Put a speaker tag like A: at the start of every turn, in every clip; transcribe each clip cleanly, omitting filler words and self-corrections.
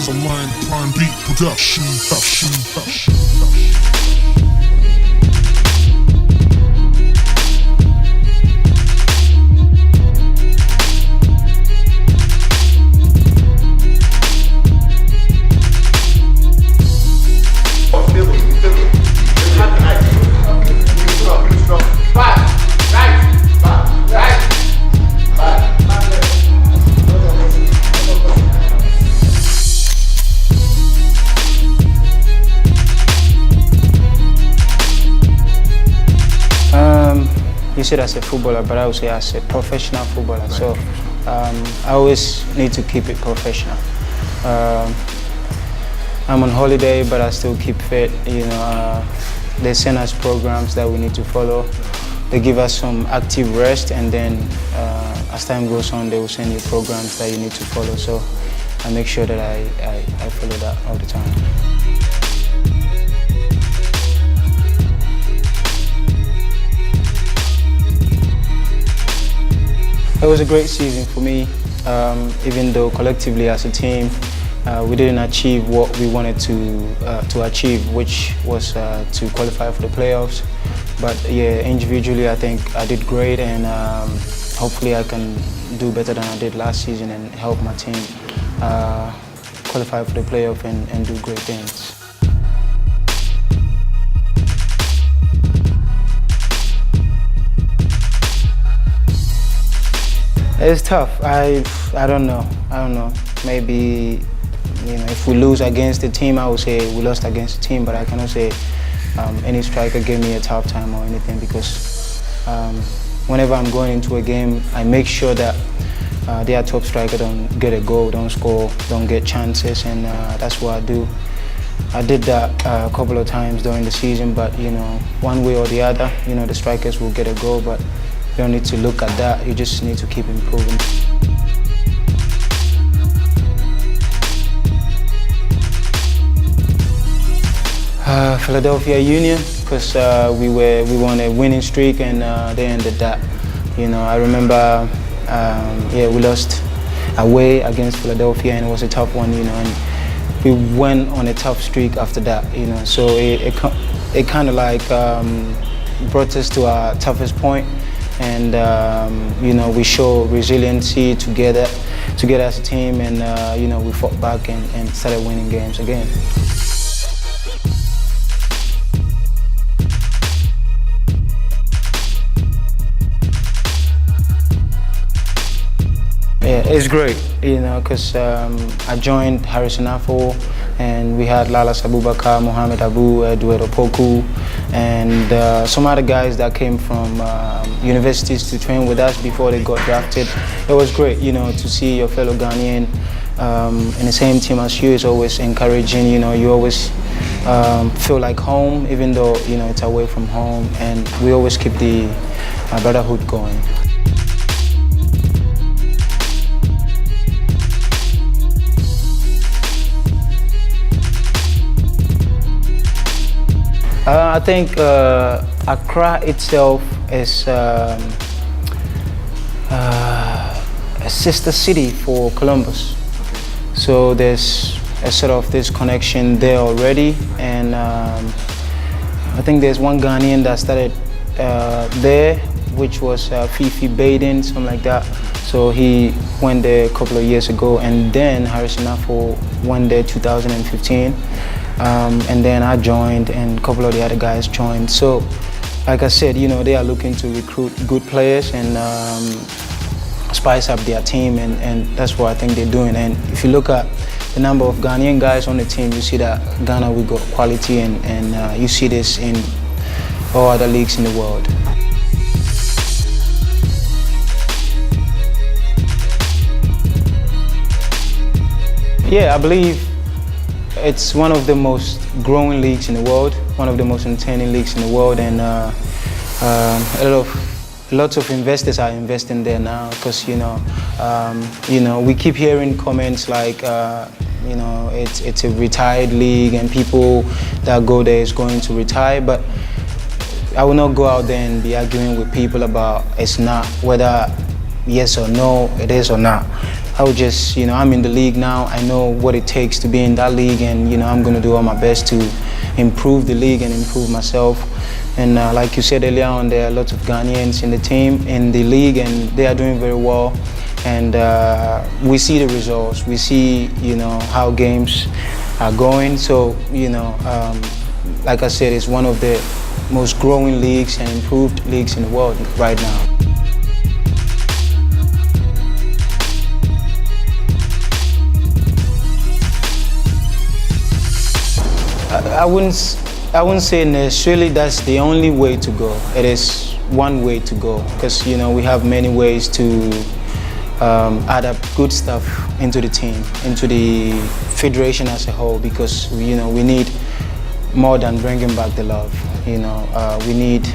A: is a line beat production.
B: You said as a footballer, but I would say as a professional footballer. Right. So I always need to keep it professional. I'm on holiday, but I still keep fit. You know, they send us programs that we need to follow. They give us some active rest, and then as time goes on, they will send you programs that you need to follow. So I make sure that I follow that all the time. It was a great season for me, even though collectively as a team we didn't achieve what we wanted to achieve, which was to qualify for the playoffs. But yeah, individually I think I did great, and hopefully I can do better than I did last season and help my team qualify for the playoff and do great things. It's tough. I don't know. Maybe, you know, if we lose against the team, I would say we lost against the team. But I cannot say any striker gave me a tough time or anything, because whenever I'm going into a game, I make sure that their top striker don't get a goal, don't score, don't get chances, and that's what I do. I did that a couple of times during the season, but you know, one way or the other, you know, the strikers will get a goal, but you don't need to look at that, you just need to keep improving. Philadelphia Union, because we won a winning streak, and they ended that. You know, I remember, yeah, we lost away against Philadelphia, and it was a tough one, you know, and we went on a tough streak after that, you know, so it kind of like brought us to our toughest point. And you know, we show resiliency together as a team, and you know, we fought back and started winning games again. Yeah, it's great, you know, because I joined Harrison Afo, and we had Lala Sabubakar, Mohamed Abu, Edward Opoku, and some other guys that came from universities to train with us before they got drafted. It was great, you know, to see your fellow Ghanaian in the same team as you. Is always encouraging, you know, you always feel like home, even though, you know, it's away from home, and we always keep the brotherhood going. I think Accra itself is a sister city for Columbus. Okay. So there's a sort of this connection there already, and I think there's one Ghanaian that started there, which was Fifi Baden, something like that. So he went there a couple of years ago, and then Harrison Afo went there 2015. And then I joined, and a couple of the other guys joined. So, like I said, you know, they are looking to recruit good players and spice up their team, and that's what I think they're doing. And if you look at the number of Ghanaian guys on the team, you see that Ghana, we got quality, and you see this in all other leagues in the world. Yeah, I believe it's one of the most growing leagues in the world, one of the most entertaining leagues in the world, and lots of investors are investing there now, because you know, we keep hearing comments like you know, it's a retired league and people that go there is going to retire, but I will not go out there and be arguing with people about it's not, whether yes or no, it is or not. I would just, I'm in the league now. I know what it takes to be in that league, and I'm going to do all my best to improve the league and improve myself. And like you said earlier on, there are lots of Ghanaians in the team, in the league, and they are doing very well. And we see the results. We see, how games are going. So, like I said, it's one of the most growing leagues and improved leagues in the world right now. I wouldn't say necessarily that's the only way to go. It is one way to go, because we have many ways to add up good stuff into the team, into the federation as a whole, because we need more than bringing back the love. We need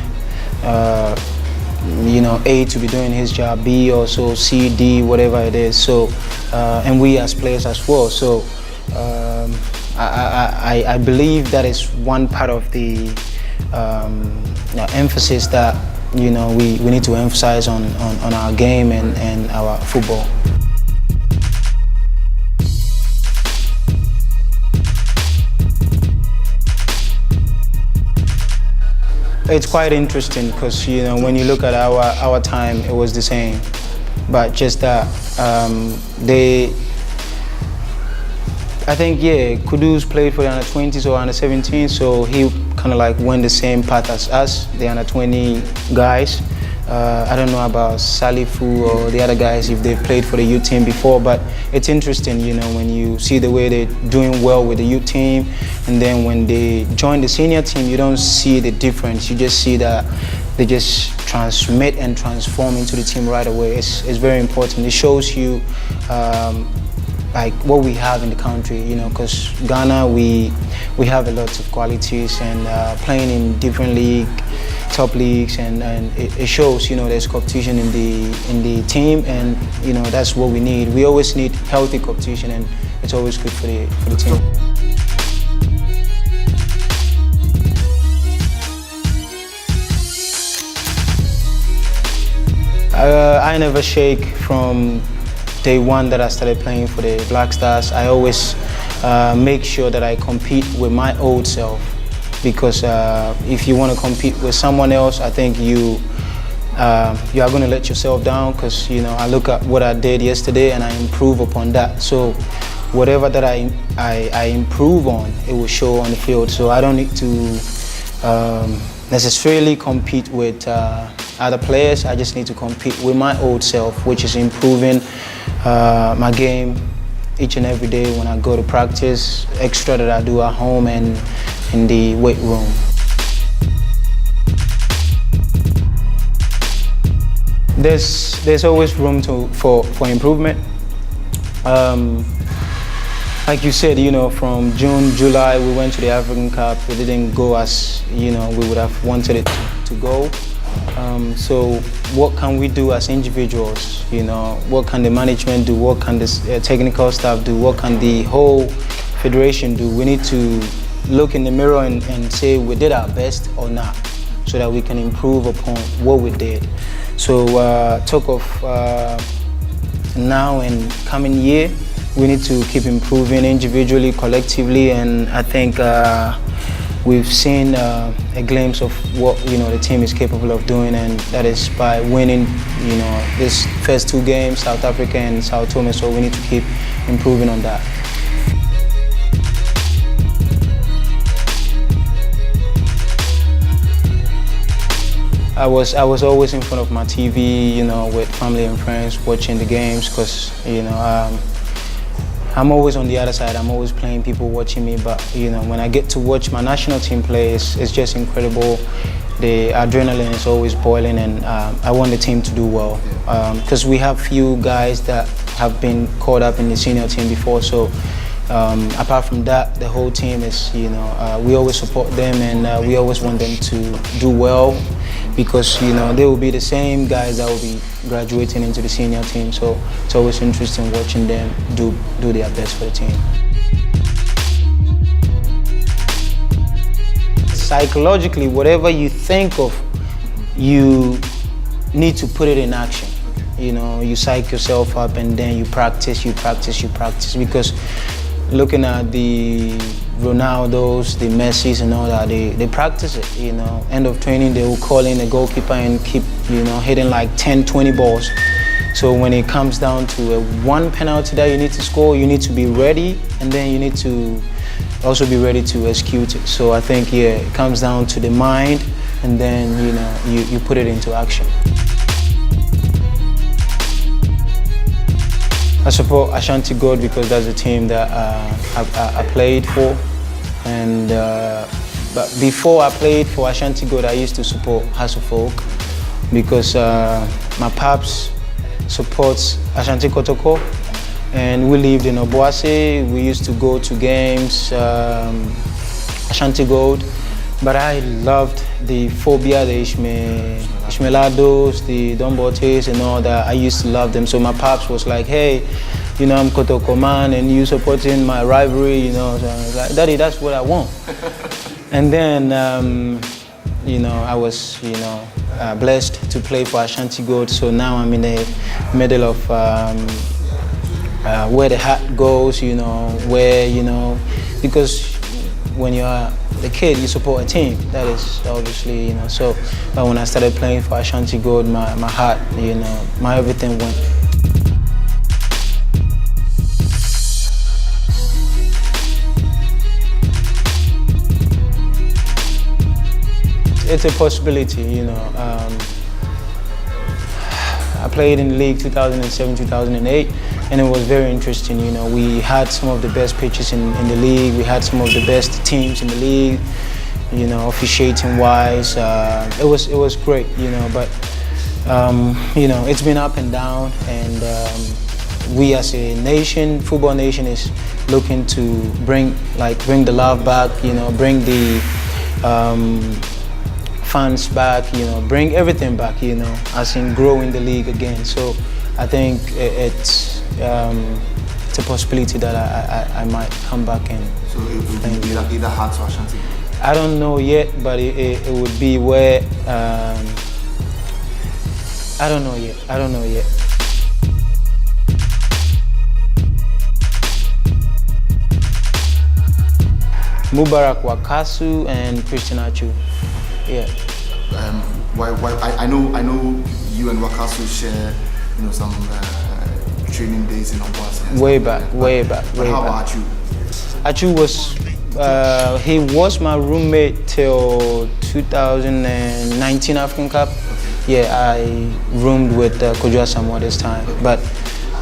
B: A to be doing his job, B also, C, D, whatever it is. So and we as players as well. So I believe that is one part of the emphasis that we need to emphasize on our game and our football. It's quite interesting because when you look at our time, it was the same, but just that I think, Kudus played for the under-20s or under-17s, so he kind of like went the same path as us, the under-20 guys. I don't know about Salifu or the other guys if they've played for the youth team before, but it's interesting, when you see the way they're doing well with the youth team, and then when they join the senior team, you don't see the difference. You just see that they just transmit and transform into the team right away. It's very important. It shows you like what we have in the country, because Ghana, we have a lot of qualities, and playing in different top leagues, and it shows, there's competition in the team, and that's what we need. We always need healthy competition, and it's always good for the team. I never shake from day one that I started playing for the Black Stars. I always make sure that I compete with my old self, because if you want to compete with someone else, I think you are going to let yourself down, because I look at what I did yesterday and I improve upon that. So whatever that I improve on, it will show on the field. So I don't need to necessarily compete with other players. I just need to compete with my old self, which is improving my game each and every day when I go to practice, extra that I do at home and in the weight room. There's always room for improvement. Like you said, from June, July, we went to the African Cup. It didn't go as we would have wanted it to go. So what can we do as individuals? What can the management do? What can the technical staff do? What can the whole federation do? We need to look in the mirror and say we did our best or not, so that we can improve upon what we did. So talk of now and coming year, we need to keep improving individually, collectively, and I think we've seen a glimpse of what the team is capable of doing, and that is by winning this first two games, South Africa and Sao Tome. So we need to keep improving on that. I was always in front of my TV, with family and friends, watching the games, because I'm always on the other side. I'm always playing, people watching me, but when I get to watch my national team play, it's just incredible. The adrenaline is always boiling, and I want the team to do well, because we have few guys that have been caught up in the senior team before. So apart from that, the whole team is, we always support them, and we always want them to do well, because they will be the same guys that will be graduating into the senior team. So it's always interesting watching them do their best for the team. Psychologically, whatever you think of, you need to put it in action. you know, you psych yourself up and then you practice. Because looking at the Ronaldos, the Messis and all that, they practice it, you know. End of training, they will call in the goalkeeper and keep, you know, hitting like 10, 20 balls. So when it comes down to one penalty that you need to score, you need to be ready, and then you need to also be ready to execute it. So I think, yeah, it comes down to the mind, and then, you know, you put it into action. I support Ashanti Gold because that's a team that I played for, and but before I played for Ashanti Gold, I used to support Hasselfolk because my paps supports Ashanti Kotoko, and we lived in Obuasi. We used to go to games, Ashanti Gold, but I loved the phobia, the Ishmelados, the Dombotes and all that. I used to love them. So my pops was like, hey, you know, I'm Kotoko man and you supporting my rivalry, you know. So I was like, Daddy, that's what I want. And then, you know, I was, you know, blessed to play for Ashanti Gold. So now I'm in the middle of where the hat goes, you know, where, you know, because when you're the kid, you support a team. That is obviously, you know, so but when I started playing for Ashanti Gold, my heart, you know, my everything went. It's a possibility, you know. I played in the league 2007, 2008, and it was very interesting. You know, we had some of the best pitches in the league. We had some of the best teams in the league. You know, officiating wise, it was great. You know, but you know, it's been up and down, and we as a nation, football nation, is looking to bring the love back. You know, bring the fans back, you know, bring everything back, you know, as in growing the league again. So I think it's a possibility that I might come back and.
C: So it would be like either Hearts or Ashanti?
B: I don't know yet, but it would be where I don't know yet. Mubarak Wakasu and Christian Achu. Yeah.
C: Why? I know you and Wakasu share, you know, some training days in Obuasi.
B: Way back.
C: But how about Achu?
B: Achu was he was my roommate till 2019 African Cup. Yeah, I roomed with Kojo Asamoah this time, but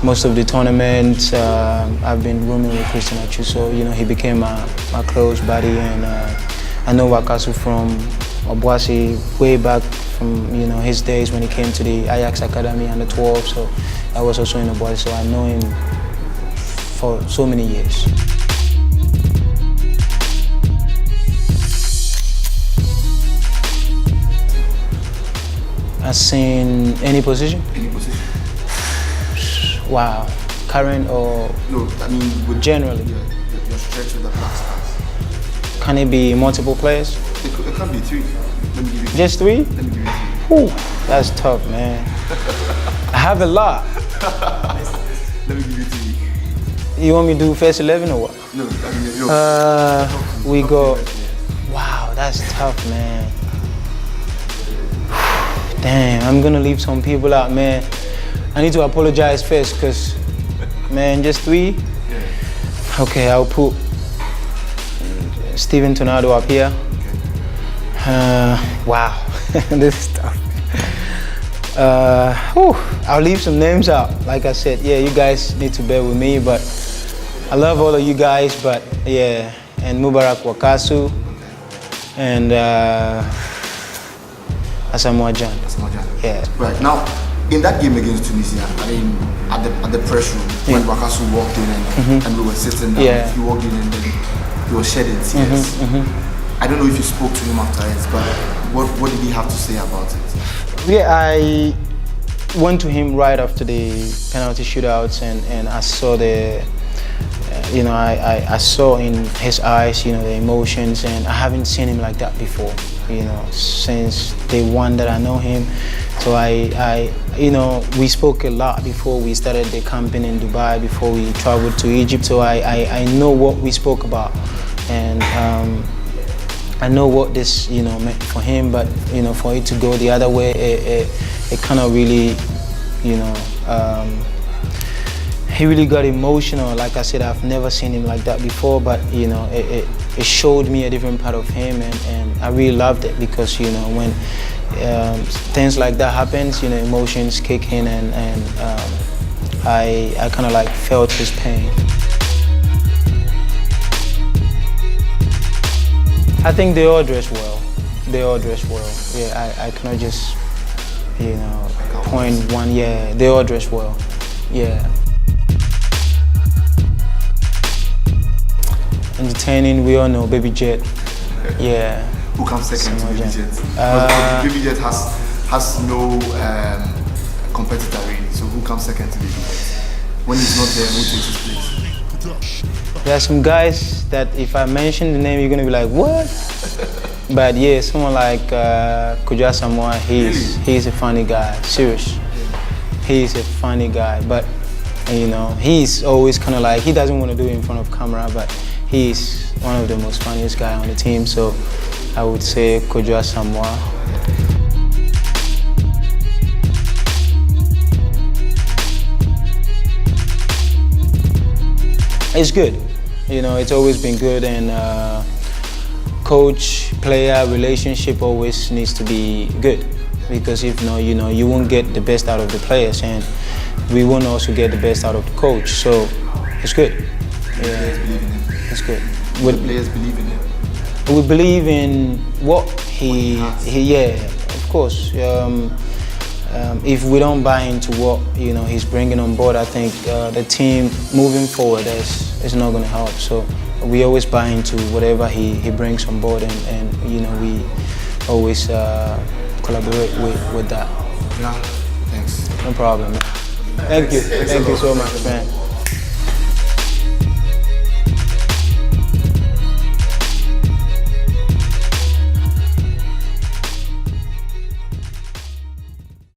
B: most of the tournaments I've been rooming with Christian Achu. So you know, he became my close buddy, and I know Wakasu from Obuasi way back from, you know, his days when he came to the Ajax Academy under 12. So I was also in Obuasi, so I know him for so many years. As in any position?
C: Any position.
B: Wow. Current or?
C: No, I mean
B: generally.
C: Your stretch with the Black Stars.
B: Can it be multiple players?
C: It can be three. Let me give you
B: just three?
C: Let me give you
B: three. Whew, that's tough, man. I have a lot.
C: Let me give you three.
B: You want me to do first 11 or what?
C: No, I mean,
B: we go. Wow, that's tough, man. Damn, I'm gonna leave some people out, man. I need to apologize first, because, man, just three?
C: Yeah.
B: Okay, I'll put Steven Tornado up here. Wow, this is tough. I'll leave some names out. Like I said, yeah, you guys need to bear with me, but I love all of you guys, but yeah, and Mubarak Wakasu, and Asamoah Gyan. Yeah.
C: Right, now, in that game against Tunisia, I mean, at the press room, when Wakasu walked in and we were sitting down, he walked in and then he was shedding tears. I don't know if you spoke to him after it, but what did he have to say about it?
B: Yeah, I went to him right after the penalty shootouts, and I saw you know, I saw in his eyes, you know, the emotions, and I haven't seen him like that before, you know, since day one that I know him. So you know, we spoke a lot before we started the camping in Dubai, before we traveled to Egypt. So I know what we spoke about, and I know what this, you know, meant for him. But you know, for it to go the other way, it kind of really, you know, he really got emotional. Like I said, I've never seen him like that before. But you know, it showed me a different part of him, and I really loved it, because you know, when things like that happens, you know, emotions kick in, and I kind of like felt his pain. I think they all dress well. They all dress well. Yeah, I cannot just, you know, point one. Yeah, they all dress well. Yeah. Entertaining, we all know Baby Jet. Yeah.
C: Who comes second to Baby Jet? Baby Jet has no competitor really. So who comes second to Baby Jet? When he's not there, who takes his place?
B: There are some guys that if I mention the name, you're gonna be like, what? But yeah, someone like Asamoah, he's a funny guy. Serious. He's a funny guy, but you know, he's always kind of like, he doesn't want to do it in front of camera, but he's one of the most funniest guys on the team. So I would say Asamoah. It's good, you know, it's always been good, and coach-player relationship always needs to be good, because if not, you know, you won't get the best out of the players, and we won't also get the best out of the coach. So it's good.
C: Yeah,
B: it's good.
C: The players believe in him.
B: We believe in what he yeah, of course. If we don't buy into what, you know, he's bringing on board, I think the team moving forward is not going to help. So we always buy into whatever he brings on board, and you know, we always collaborate with that.
C: Yeah, thanks.
B: No problem, man. Thank you so much, man.